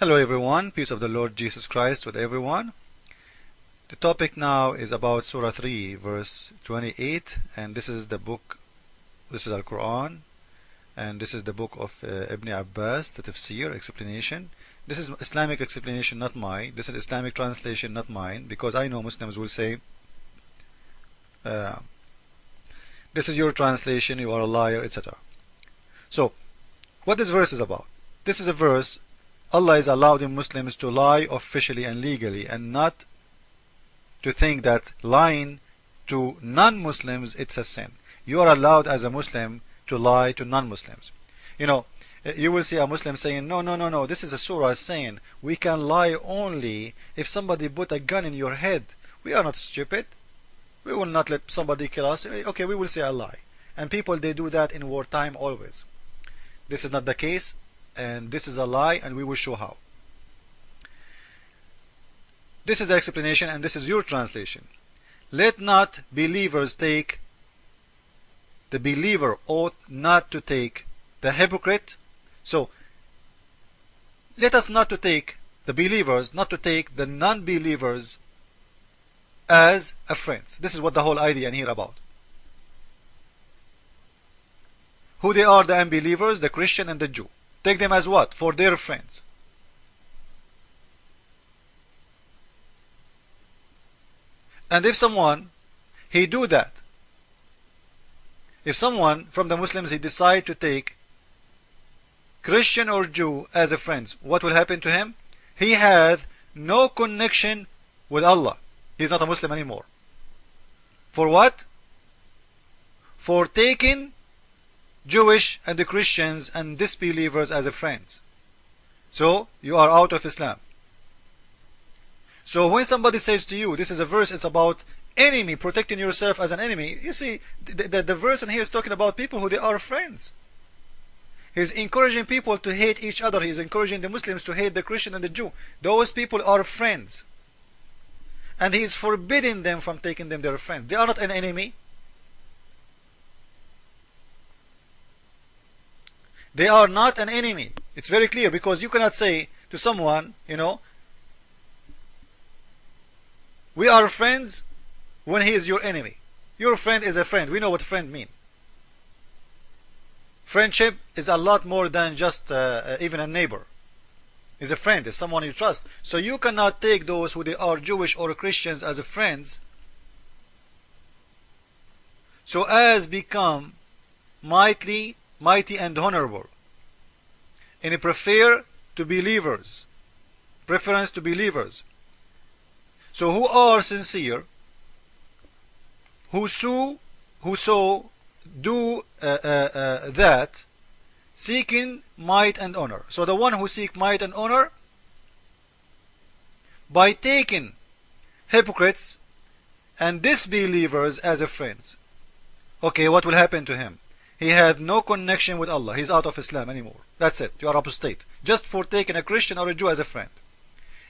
Hello everyone, peace of the Lord Jesus Christ with everyone. The topic now is about Surah 3 verse 28, and this is the book, this is Al-Quran, and this is the book of Ibn Abbas, the tafsir, explanation. This is Islamic explanation, not mine. This is Islamic translation, not mine, because I know Muslims will say this is your translation, you are a liar, etc. So what this verse is about? This is a verse Allah is allowing Muslims to lie officially and legally, and not to think that lying to non-Muslims it's a sin. You are allowed as a Muslim to lie to non-Muslims. You know, you will see a Muslim saying, no, this is a surah saying we can lie only if somebody put a gun in your head. We are not stupid. We will not let somebody kill us. Okay, we will say a lie. And people, they do that in wartime always. This is not the case, and this is a lie, and we will show how. This is the explanation, and this is your translation. Let not believers take, the believer ought not to take the hypocrite. So let us not to take the believers, not to take the non-believers as a friends. This is what the whole idea in here about. Who they are, the unbelievers, the Christian and the Jew. Take them as what? For their friends. And if someone, he do that, if someone from the Muslims, he decide to take Christian or Jew as a friend, what will happen to him? He has no connection with Allah. He's not a Muslim anymore. For what? For taking Jewish and the Christians and disbelievers as a friends. So you are out of Islam. So when somebody says to you, this is a verse, it's about enemy, protecting yourself as an enemy. You see, the verse in here is talking about people who they are friends. He's encouraging people to hate each other. He's encouraging the Muslims to hate the Christian and the Jew. Those people are friends. And he is forbidding them from taking them their friends. They are not an enemy. They are not an enemy. It's very clear, because you cannot say to someone, you know, we are friends when he is your enemy. Your friend is a friend. We know what friend mean. Friendship is a lot more than just even a neighbor. Is a friend, is someone you trust. So you cannot take those who they are Jewish or Christians as a friends, so as become mighty and honorable, and prefer to believers, preference to believers. So who are sincere, whoso do that, seeking might and honor. So the one who seek might and honor by taking hypocrites and disbelievers as a friends. Okay, what will happen to him? He had no connection with Allah. He's out of Islam anymore. That's it. You are apostate. Just for taking a Christian or a Jew as a friend.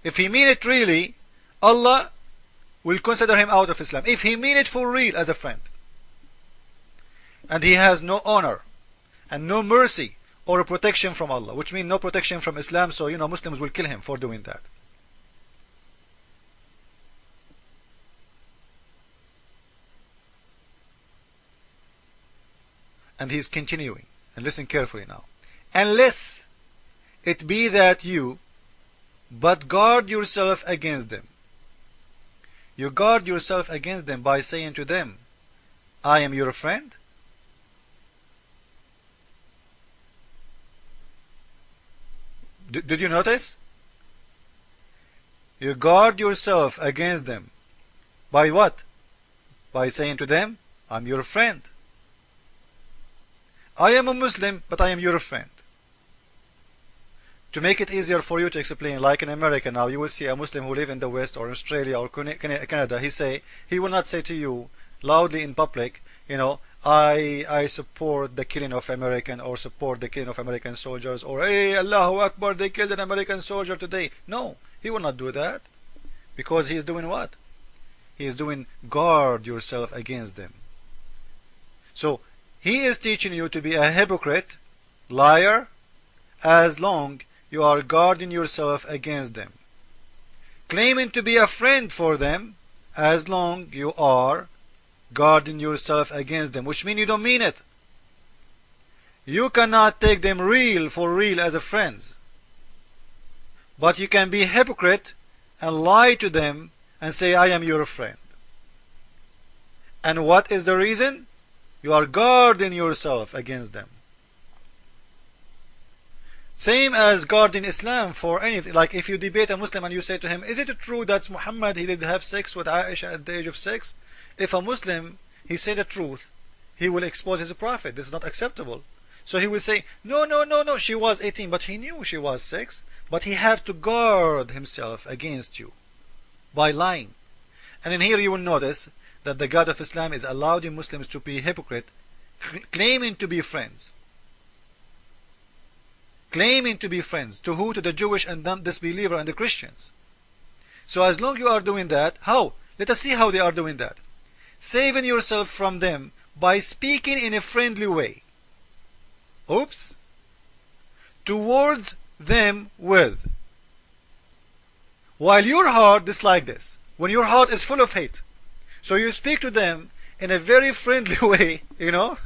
If he mean it really, Allah will consider him out of Islam. If he mean it for real as a friend. And he has no honor and no mercy or a protection from Allah, which means no protection from Islam. So you know, Muslims will kill him for doing that. And he's continuing, and listen carefully now. Unless it be that you but guard yourself against them. You guard yourself against them by saying to them, I am your friend. Did you notice? You guard yourself against them by what? By saying to them, I'm your friend. I am a Muslim, but I am your friend. To make it easier for you to explain, like in America now, you will see a Muslim who live in the West or Australia or Canada. He will not say to you loudly in public, you know, I support the killing of American, or support the killing of American soldiers, or hey, Allahu Akbar, they killed an American soldier today. No, he will not do that, because he is doing what? He is doing guard yourself against them. So he is teaching you to be a hypocrite, liar, as long you are guarding yourself against them. Claiming to be a friend for them, as long you are guarding yourself against them, which means you don't mean it. You cannot take them for real as a friends. But you can be hypocrite and lie to them and say, I am your friend. And what is the reason? You are guarding yourself against them. Same as guarding Islam for anything. Like if you debate a Muslim and you say to him, is it true that Muhammad, he did have sex with Aisha at the age of 6? If a Muslim, he say the truth, he will expose his prophet. This is not acceptable. So he will say, no, she was 18, but he knew she was 6. But he have to guard himself against you by lying. And in here you will notice that the God of Islam is allowing Muslims to be hypocrite, claiming to be friends. Claiming to be friends. To who? To the Jewish and disbeliever and the Christians. So as long you are doing that, how? Let us see how they are doing that. Saving yourself from them by speaking in a friendly way. Oops. Towards them with. While your heart dislike this. When your heart is full of hate. So you speak to them in a very friendly way, you know.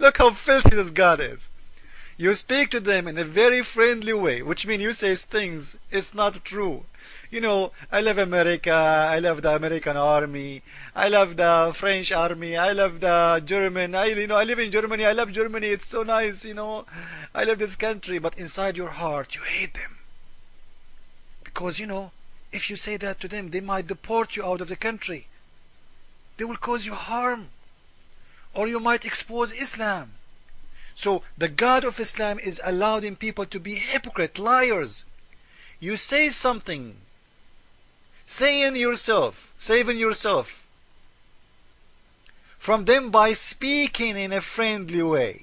Look how filthy this God is. You speak to them in a very friendly way, which means you say things, it's not true. You know, I love America, I love the American army, I love the French army, I love the German, I live in Germany, I love Germany, it's so nice, I love this country, but inside your heart, you hate them. Because, if you say that to them, they might deport you out of the country. They will cause you harm. Or you might expose Islam. So the God of Islam is allowing people to be hypocrite, liars. You say something, saving yourself from them by speaking in a friendly way,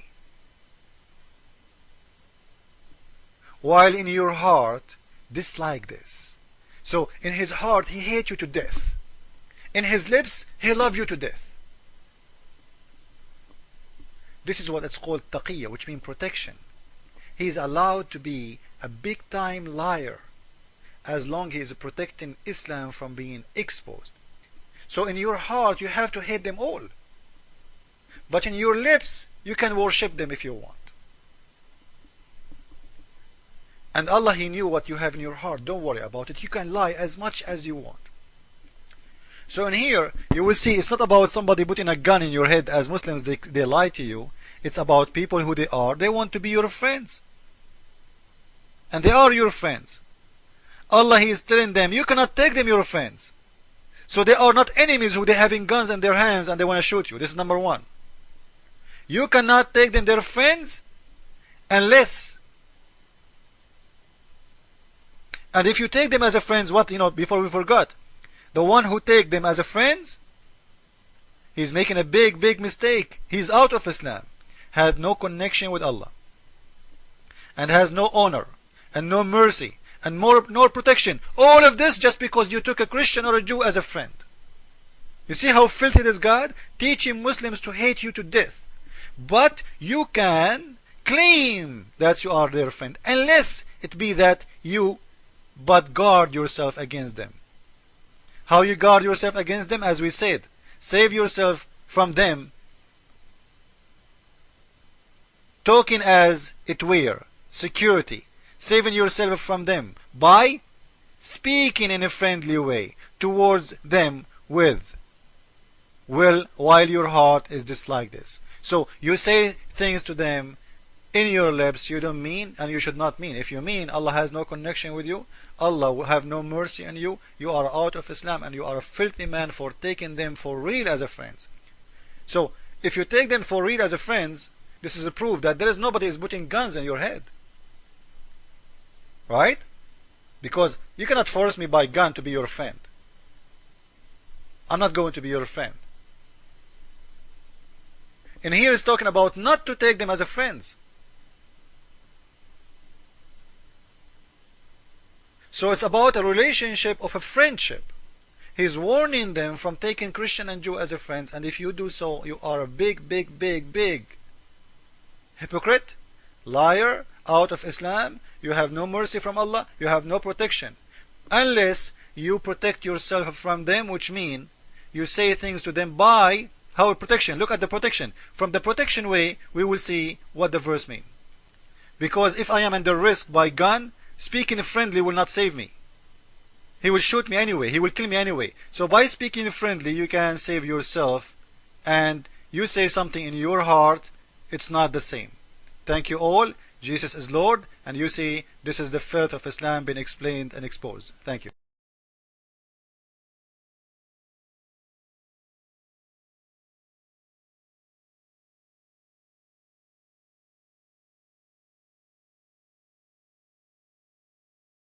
while in your heart dislike this. So in his heart he hates you to death. In his lips he loves you to death. This is what it's called Taqiyyah, which means protection. He is allowed to be a big time liar as long as he is protecting Islam from being exposed. So in your heart you have to hate them all. But in your lips you can worship them if you want. And Allah, He knew what you have in your heart. Don't worry about it. You can lie as much as you want. So in here you will see it's not about somebody putting a gun in your head. As Muslims they lie to you. It's about people who they are. They want to be your friends. And they are your friends. Allah, He is telling them, you cannot take them your friends. So they are not enemies who they having guns in their hands and they want to shoot you. This is number one. You cannot take them their friends unless. And if you take them as a friends, what, before we forgot, the one who take them as a friends, he's making a big mistake. He's out of Islam. Had no connection with Allah. And has no honor. And no mercy. And no protection. All of this just because you took a Christian or a Jew as a friend. You see how filthy this God? Teaching Muslims to hate you to death. But you can claim that you are their friend. Unless it be that you but guard yourself against them. How you guard yourself against them? As we said, save yourself from them, talking as it were, security, saving yourself from them by speaking in a friendly way towards them with, while your heart is dislike this. So you say things to them in your lips you don't mean and you should not mean. If you mean, Allah has no connection with you, Allah will have no mercy on you, you are out of Islam and you are a filthy man for taking them for real as a friends. So if you take them for real as a friends, this is a proof that there is nobody is putting guns in your head. Right? Because you cannot force me by gun to be your friend. I'm not going to be your friend. And here is talking about not to take them as a friends. So it's about a relationship of a friendship. He's warning them from taking Christian and Jew as a friends, and if you do so, you are a big hypocrite, liar, out of Islam. You have no mercy from Allah. You have no protection. Unless you protect yourself from them, which mean you say things to them by how protection. Look at the protection. From the protection way, we will see what the verse mean. Because if I am under risk by gun, speaking friendly will not save me. He will shoot me anyway. He will kill me anyway. So by speaking friendly, you can save yourself. And you say something in your heart, it's not the same. Thank you all. Jesus is Lord. And you see, this is the filth of Islam being explained and exposed. Thank you.